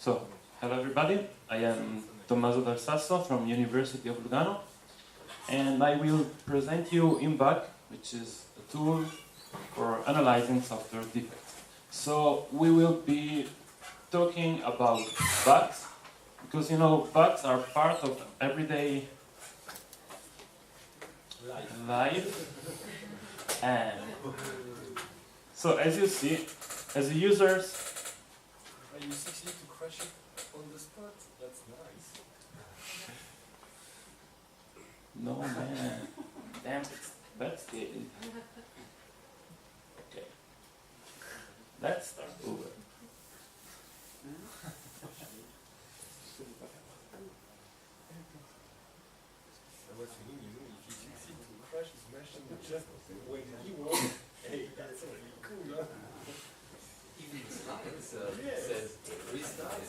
So, hello everybody, I am Tommaso Dal Sasso from University of Lugano, and I will present you IMBUG, which is a tool for analyzing software defects. So, we will be talking about bugs, because you know, bugs are part of everyday life. And so, as you see, as users, You succeed to crash it on the spot? That's nice. no man, damn it, that's the. Okay, let's start over. I was thinking, if you succeed to crash his machine just when he wants, hey, that's really cool, huh? Even the slides says restart.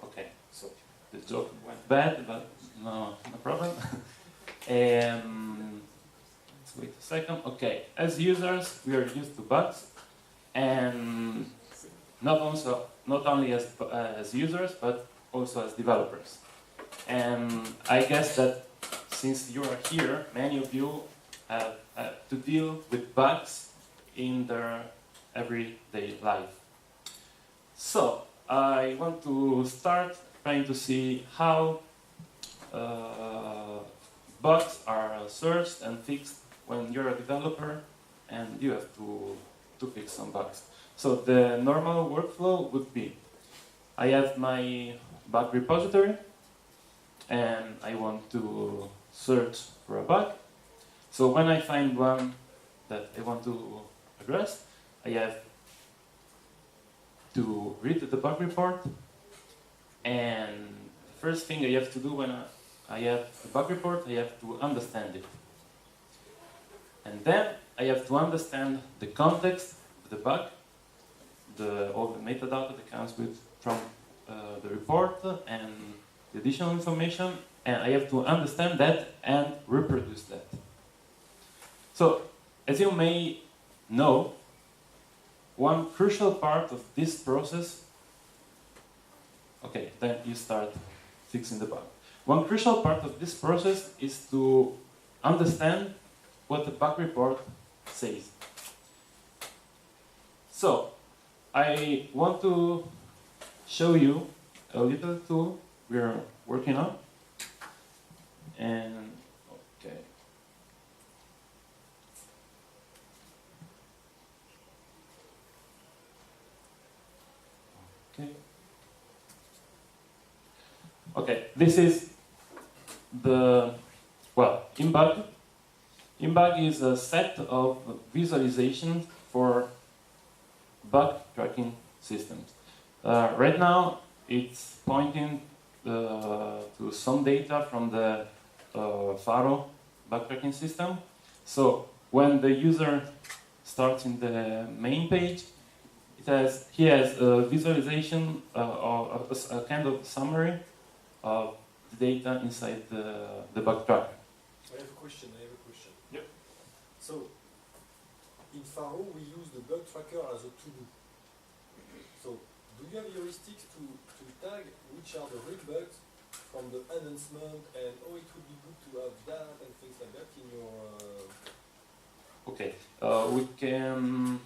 Okay, so the joke went bad, but no problem. Let's wait a second. Okay, as users, we are used to bugs, and not only as users, but also as developers. And I guess that since you are here, many of you have to deal with bugs in their everyday life. So I want to start trying to see how bugs are searched and fixed when you're a developer and you have to fix some bugs. So the normal workflow would be, I have my bug repository and I want to search for a bug. So when I find one that I want to address, I have to read the bug report, and the first thing I have to do when I have a bug report, I have to understand it. And then I have to understand the context of the bug, all the metadata that comes from the report and the additional information, and I have to understand that and reproduce that. So, as you may know, one crucial part of this process, okay, then you start fixing the bug. One crucial part of this process is to understand what the bug report says. So, I want to show you a little tool we're working on. And, okay. Okay, this is the, well, IMBUG. IMBUG is a set of visualizations for bug tracking systems. Right now, it's pointing to some data from the Faro bug tracking system. So when the user starts in the main page, he has a visualization or a kind of summary of the data inside the bug tracker. I have a question. Yep. So, in Faro, we use the bug tracker as a to-do. So, do you have heuristics to tag which are the real bugs from the announcement and it would be good to have that and things like that in your... Okay, we can...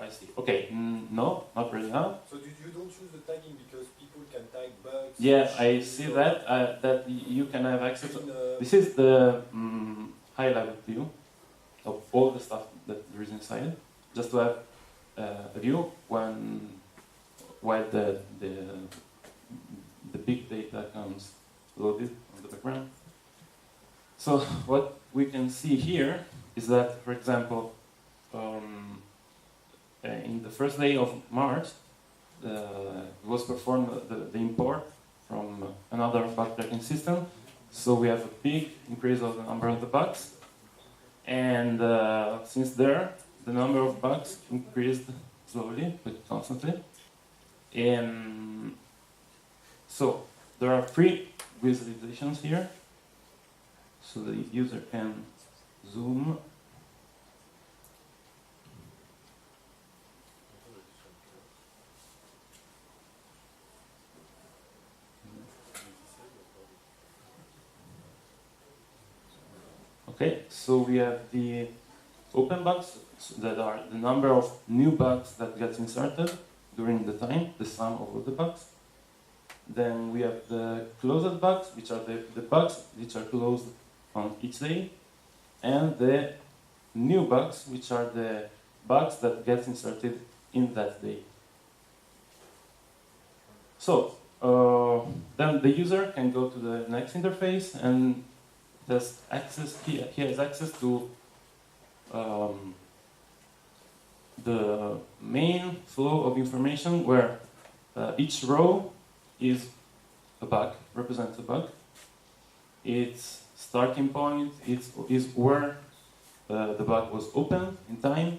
I see. Okay, no, not really now. So you don't use the tagging because people can tag bugs? Yeah, I see that, that you can have access to... This is the high-level view of all the stuff that there is inside, just to have a view while the big data comes loaded on the background. So what we can see here is that, for example, in the first day of March, was performed the import from another bug tracking system. So we have a big increase of the number of the bugs. And since there, the number of bugs increased slowly but constantly. And so there are 3 visualizations here, so the user can zoom. Okay, so we have the open bugs that are the number of new bugs that gets inserted during the time, the sum of all the bugs. Then we have the closed bugs, which are the bugs which are closed on each day, and the new bugs, which are the bugs that get inserted in that day. So then the user can go to the next interface and has access. He has access to the main flow of information, where each row is a bug, represents a bug. Its starting point is where the bug was opened in time.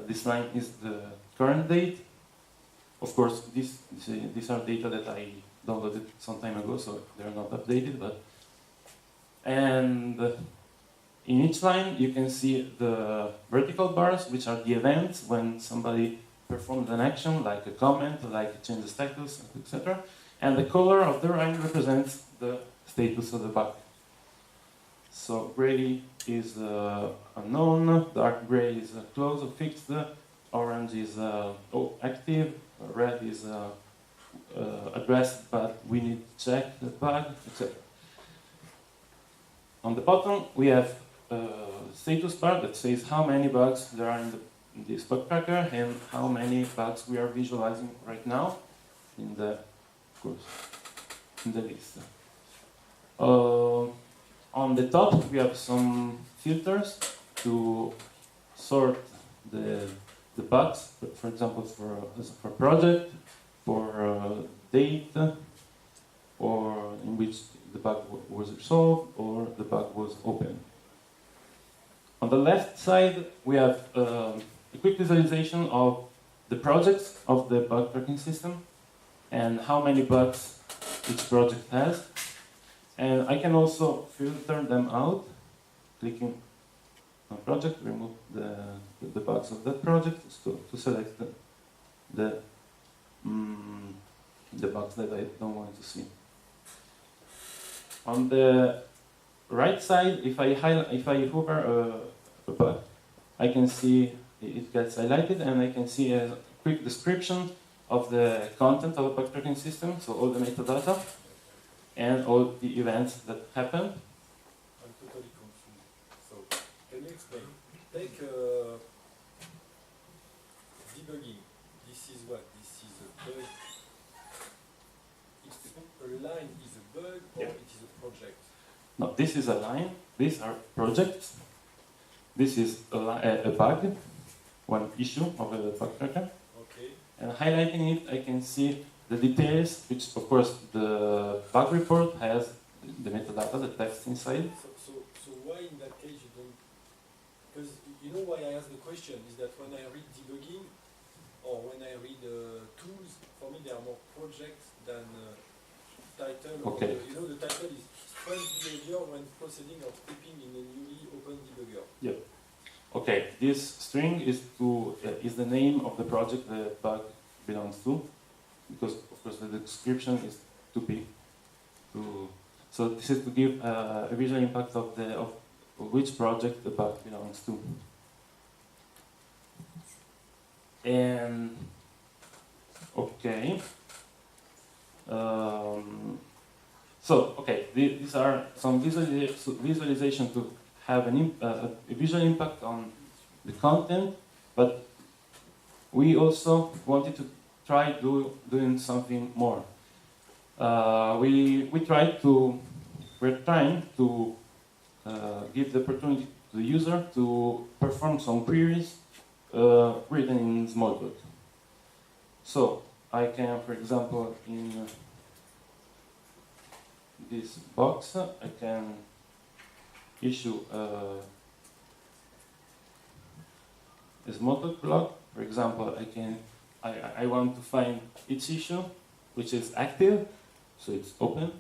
This line is the current date. Of course, these are data that I downloaded some time ago, so they're not updated. And in each line, you can see the vertical bars, which are the events when somebody performed an action, like a comment, like change the status, etc. And the color of the line represents the status of the bug. So gray is unknown, dark gray is closed or fixed, orange is active, red is addressed but we need to check the bug, etc. On the bottom we have a status bar that says how many bugs there are in this bug tracker and how many bugs we are visualizing right now in the list. On the top we have some filters to sort the bugs, for example, for project, for date, or in which the bug was resolved or the bug was open. On the left side, we have a quick visualization of the projects of the bug tracking system and how many bugs each project has. And I can also filter them out, clicking on project, remove the bugs of that project to select the bugs that I don't want to see. On the right side, if I hover a bug, I can see it gets highlighted, and I can see a quick description of the content of a bug tracking system, so all the metadata and all the events that happen. I'm totally confused. So, can you explain? Take debugging. This is what? This is a bug. A line is a bug, or it is a project? No, this is a line. These are projects. This is a bug, one issue of a bug tracker. Okay. And highlighting it, I can see the details, which of course the bug report has the metadata, the text inside. So why in that case you don't? Because you know why I ask the question is that when I read debugging or when I read tools, for me they are more projects than title. Okay. You know, the title is strange behavior when processing or typing in a newly opened debugger. Yep. Okay, this string is the name of the project the bug belongs to, because of course the description is too big. So this is to give a visual impact of which project the bug belongs to. And okay. These are some visualization to have a visual impact on the content, but we also wanted to try doing something more. We're trying to give the opportunity to the user to perform some queries written in Smalltalk. So I can, for example, in this box, I can issue a a Smalltalk blog. For example, I want to find each issue which is active, so it's open,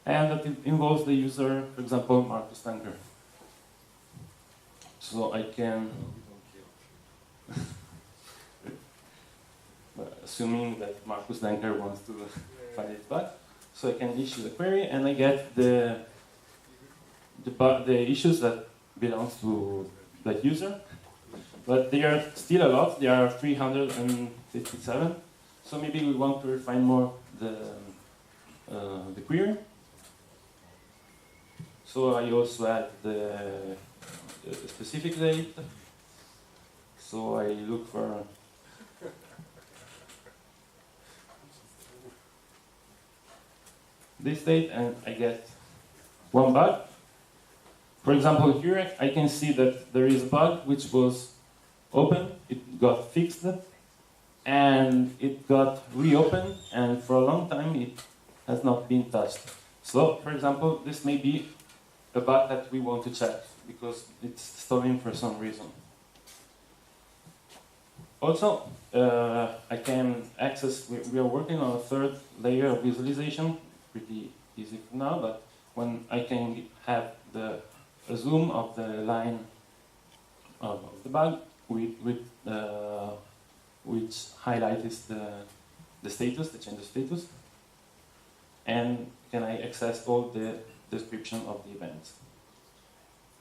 and that it involves the user, for example, Marcus Tanker. So I can, assuming that Marcus Tanker wants to find it back, so I can issue the query and I get the issues that belongs to that user. But there are still a lot. There are 357. So maybe we want to refine more the query. So I also add the specific date. So I look for this date and I get one bug. For example, here I can see that there is a bug which was open, it got fixed, and it got reopened, and for a long time it has not been touched. So, for example, this may be a bug that we want to check because it's stalling for some reason. Also, I can access, we are working on a third layer of visualization, pretty easy for now, but when I can have a zoom of the line of the bug, which highlights the status, the change of status, and can I access all the description of the events.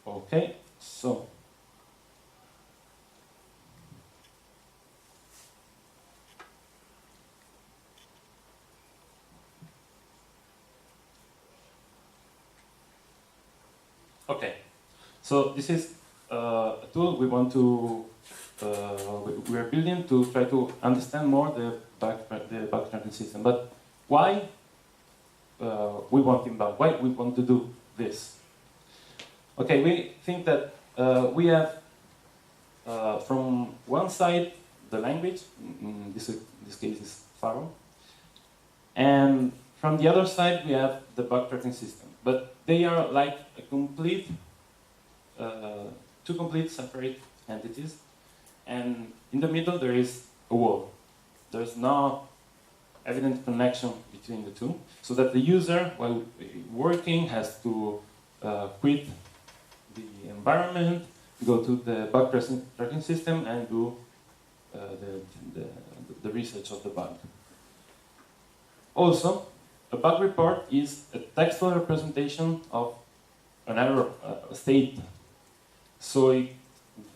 Okay, so this is a tool we want to we are building to try to understand more the bug tracking system. But why we want Imbug? Why we want to do this? Okay, we think that we have from one side the language, in this case is Pharo, and from the other side we have the bug tracking system. But they are like a complete, two complete separate entities. And in the middle there is a wall. There's no evident connection between the two, so that the user, while working, has to quit the environment, go to the bug tracking system, and do the research of the bug. Also, a bug report is a textual representation of an error state. So it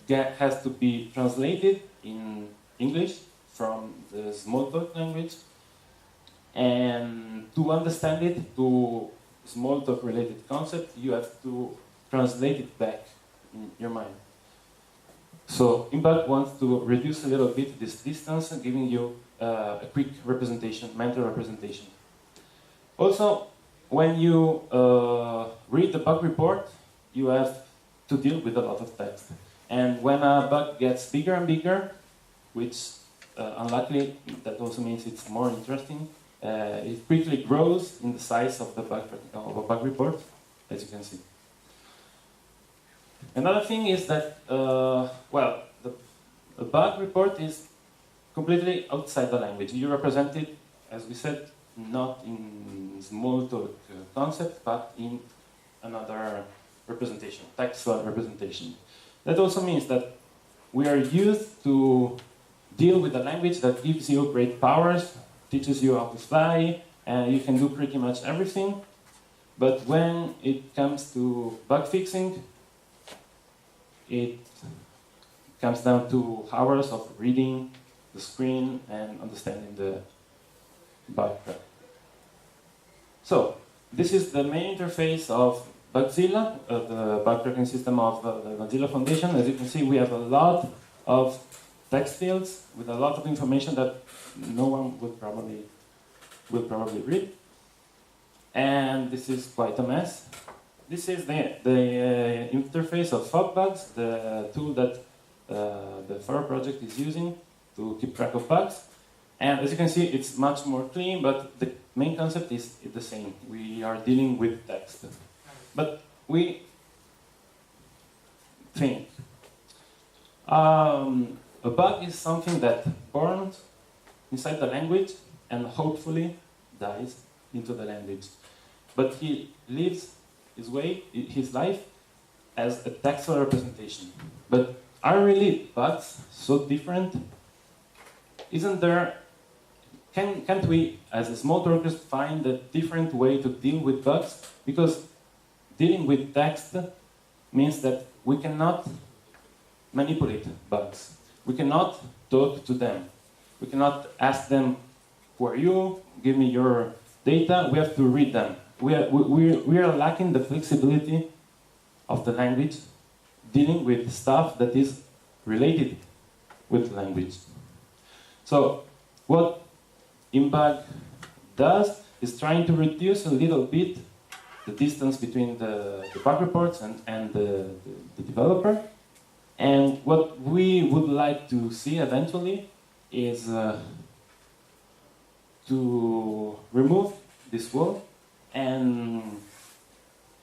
has to be translated in English from the Smalltalk language, and to understand it to Smalltalk related concept, you have to translate it back in your mind. So Imbug wants to reduce a little bit this distance, giving you a quick representation, mental representation. Also, when you read the bug report, you have to deal with a lot of text. And when a bug gets bigger and bigger, which unluckily that also means it's more interesting, it quickly grows in the size of the bug report, as you can see. Another thing is that, well, the bug report is completely outside the language. You represent it, as we said, not in Smalltalk concept, but in another representation, textual representation. That also means that we are used to deal with a language that gives you great powers, teaches you how to fly, and you can do pretty much everything. But when it comes to bug fixing, it comes down to hours of reading the screen and understanding the bug. So, this is the main interface of Bugzilla, the bug tracking system of the Mozilla Foundation. As you can see, we have a lot of text fields with a lot of information that no one will probably read. And this is quite a mess. This is the interface of Fogbugs, the tool that the Pharo project is using to keep track of bugs. And as you can see, it's much more clean, but the main concept is the same. We are dealing with text. But we think A bug is something that borns inside the language and hopefully dies into the language. But he lives his life as a textual representation. But are really bugs so different? Isn't there? Can't we, as a Smalltalkers, find a different way to deal with bugs? Because dealing with text means that we cannot manipulate bugs. We cannot talk to them. We cannot ask them, who are you? Give me your data. We have to read them. We are lacking the flexibility of the language dealing with stuff that is related with language. So what Imbug does is trying to reduce a little bit the distance between the bug reports and the developer. And what we would like to see eventually is to remove this wall and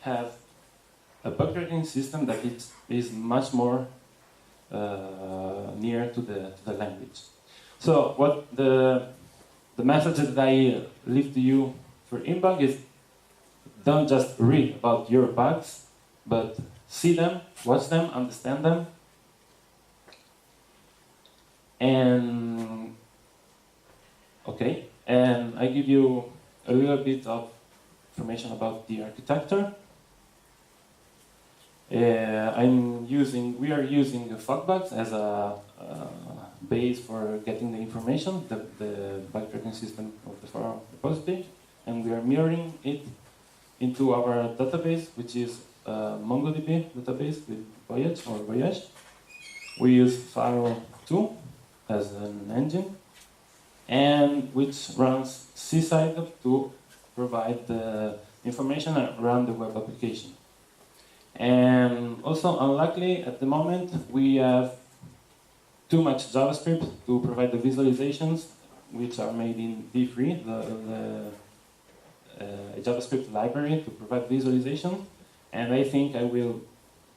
have a bug tracking system that is much more near to the language. So what the message that I leave to you for Imbug is, don't just read about your bugs, but see them, watch them, understand them. And okay, and I give you a little bit of information about the architecture. We are using Fogbugs as a base for getting the information, the bug tracking system of the forum repository, and we are mirroring it into our database, which is a MongoDB database with Voyage. We use Faro2 as an engine, and which runs C-side to provide the information around the web application. And also, unluckily, at the moment, we have too much JavaScript to provide the visualizations, which are made in D3, the JavaScript library to provide visualization. And I think I will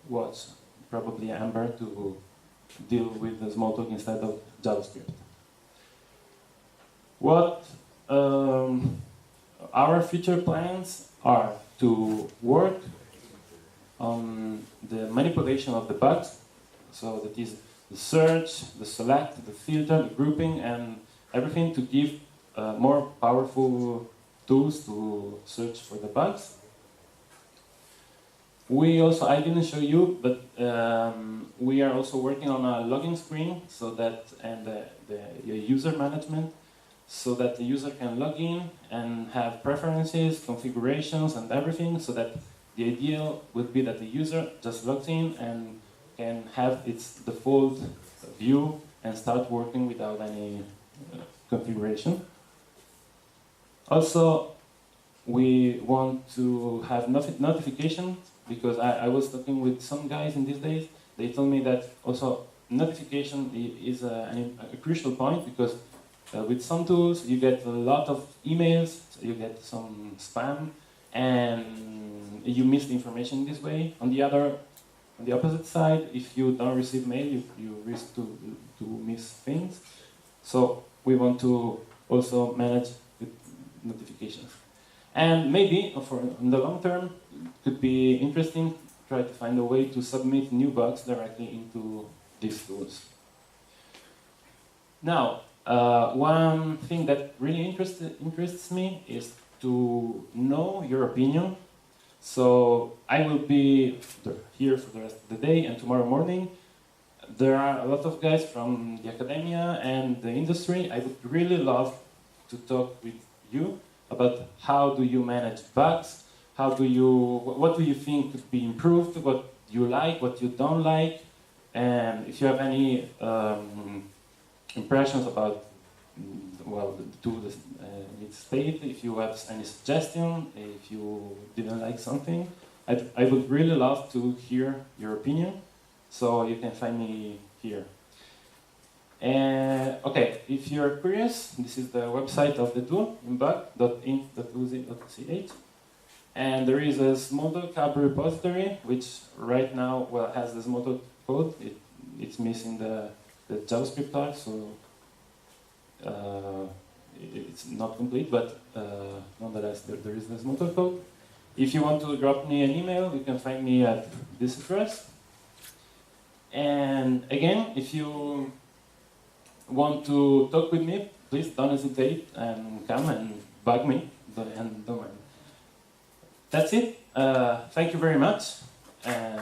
watch probably Amber to deal with the Smalltalk instead of JavaScript. What our future plans are to work on the manipulation of the bugs, so that is the search, the select, the filter, the grouping, and everything to give more powerful tools to search for the bugs. We also, I didn't show you, but we are also working on a login screen, so that, and the user management, so that the user can log in and have preferences, configurations, and everything, so that the ideal would be that the user just logs in and can have its default view and start working without any configuration. Also, we want to have notifications, because I was talking with some guys in these days. They told me that also notification is a crucial point, because with some tools you get a lot of emails, you get some spam, and you miss the information this way. On the opposite side, if you don't receive mail, you risk to miss things. So we want to also manage with notifications. And maybe, in the long term, it could be interesting to try to find a way to submit new bugs directly into these tools. Now, one thing that really interests me is to know your opinion. So I will be here for the rest of the day, and tomorrow morning there are a lot of guys from the academia and the industry. I would really love to talk with you about how do you manage bugs, what do you think could be improved, what you like, what you don't like, and if you have any impressions about the tool, its state, if you have any suggestion, if you didn't like something, I would really love to hear your opinion, so you can find me here. Okay, if you're curious, this is the website of the tool, imbug.inf.uzi.ch, and there is a Smalltalk hub repository, which right now has the Smalltalk code. it's missing the JavaScript tag, so it's not complete, but nonetheless there is the Smalltalk code. If you want to drop me an email, you can find me at this address. And again, if you want to talk with me, please don't hesitate and come and bug me. And don't mind. That's it. Thank you very much. And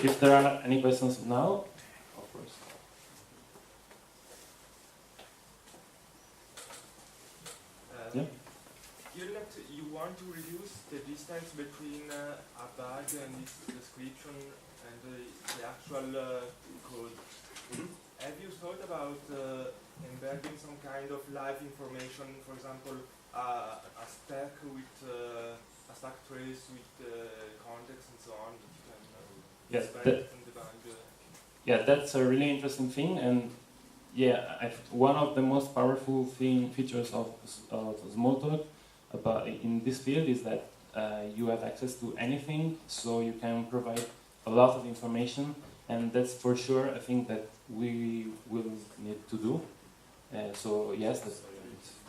if there are any questions now, of course. Yeah. You want to reduce the distance between a bug and its description and the actual code. Have you thought about embedding some kind of live information, for example, a stack with a stack trace with context and so on? That you can Yes, and debug. Yeah, that's a really interesting thing, and yeah, one of the most powerful features of Smalltalk in this field is that you have access to anything, so you can provide a lot of information, and that's for sure a thing that we will need to do. So yes, that's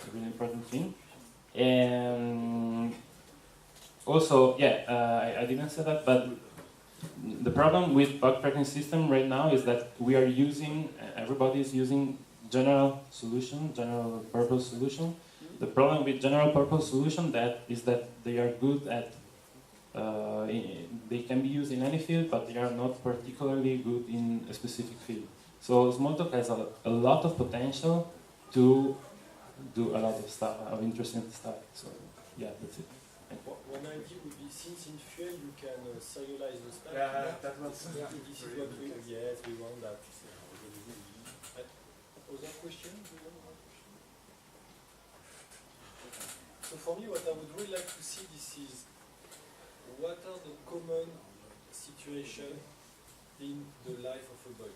a really important thing. And also, yeah, I didn't say that, but the problem with bug tracking system right now is that everybody is using general purpose solution. The problem with general purpose solution is that they are good at, they can be used in any field, but they are not particularly good in a specific field. So Smalltalk has a lot of potential to do a lot of stuff, of interesting stuff. So yeah, that's it. One idea would be, since in Fuel you can serialize the stack. Yeah, that was this is what we, yes, we want that. Other question? So for me, what I would really like to see this is, what are the common situations in the life of a bug?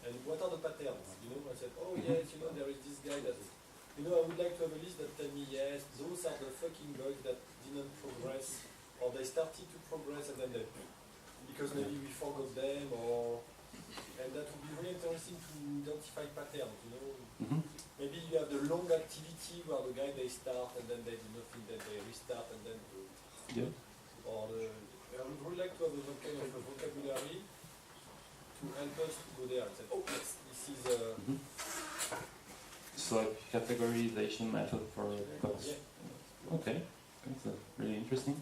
And what are the patterns? You know, I said, oh yes, you know, there is this guy that, you know, I would like to have a list that tell me, yes, those are the fucking bugs that didn't progress, or they started to progress and then they, because maybe we forgot them, or, and that would be really interesting to identify patterns, you know. Maybe you have the long activity where the guy they start and then they do nothing, then they restart and then Yeah. Or I would really like to have a kind of a vocabulary to help us to go there and say, oh yes, this is So a categorization method for bugs. Yeah. Okay, that's really interesting.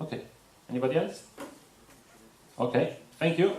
Okay, anybody else? Okay, thank you.